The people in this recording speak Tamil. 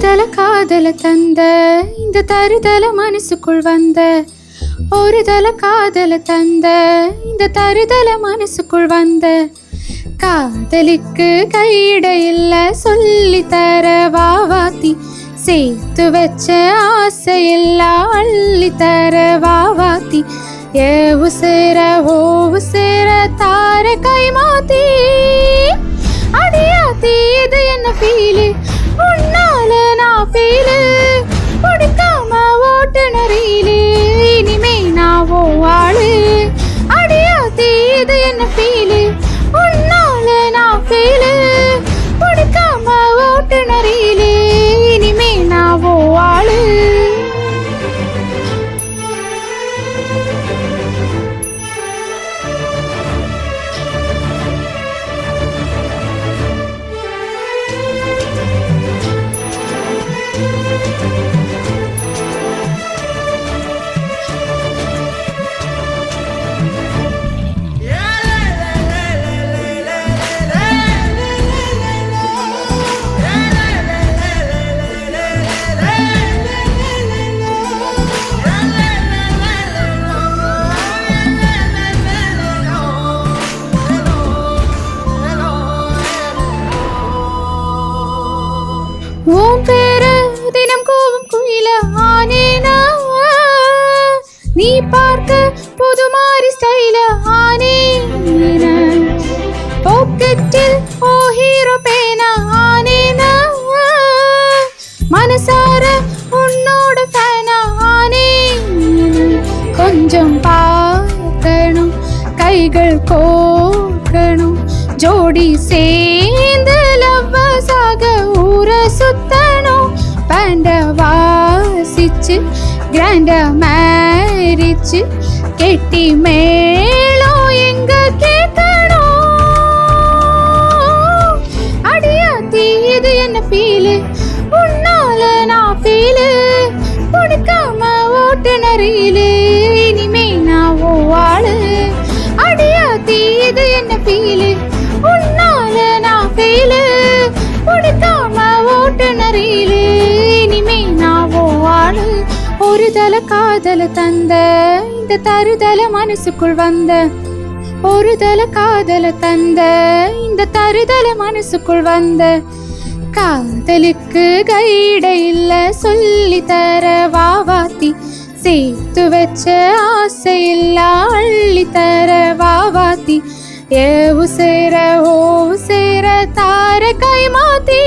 தல காதல தந்த இந்த தருதல மனசுக்குள் வந்த ஒரு தல காதல தந்த இந்த தருதல மனசுக்குள் வந்த காதலிக்கு கையிட இல்ல சொல்லி தர வாவாத்தி சேர்த்து வச்ச ஆசையெல்லாம் அள்ளி தர வாவாத்தி ஏவு சேர ஓவு சேர தார கை மாத்தி அடியாத்தி இது என்ன ஃபீலு உன்னால நான் ஃபீலு பிடிக்காம ஓட்டுநரீலு இனிமே நான் ஓ ஆளு அடியாத்தி இது என்ன ஃபீலு உன்னால நான் ஃபீலு பிடிக்காம ஓட்டுநரீலு இனிமே நான் ஓ ஆளு உன் பேர தினம் கோவும் குயில ஆனேனா நீ பார்க்க புது மாறி ஸ்டைல ஆனேனா பாக்கெட்டில் ஓ ஹீரோ பேனா ஆனேனா மனசார உன்னோட ஃபேனா ஆனேனா கொஞ்சம் பார்க்கணும் கைகள் கோக்கணும் ஜோடி சேர்ந்து லவ்வசாக ஊர சுத்தணும் பேண்ட வாசிச்சு கிராண்ட மேரிச்சு கெட்டி மேளம் எங்க கேட்கணும் அடியாத்தி இது என்ன ஃபீலு உன்னால நான் ஃபீலு பிடிக்காம ஓட்டுநரீலு இனிமே நான் ஓ ஆளு அடியாத்தி இது என்ன ஃபீலு உன்னால நான் ஃபீலு பிடிக்காம ஓட்டுநரீலு இனிமே நான் ஓ ஆளு ஒரு தல காதல தந்த இந்த தருதல மனசுக்குள் வந்த ஒரு தல காதல தந்த இந்த தருதல மனசுக்குள் வந்த காதலுக்கு கையிட இல்ல சொல்லி தர வாவாத்தி சேர்த்து வச்ச ஆசையெல்லாம் அள்ளி தர வாவாத்தி ஏவு சேர ஓவு சேர தார கை மாத்தி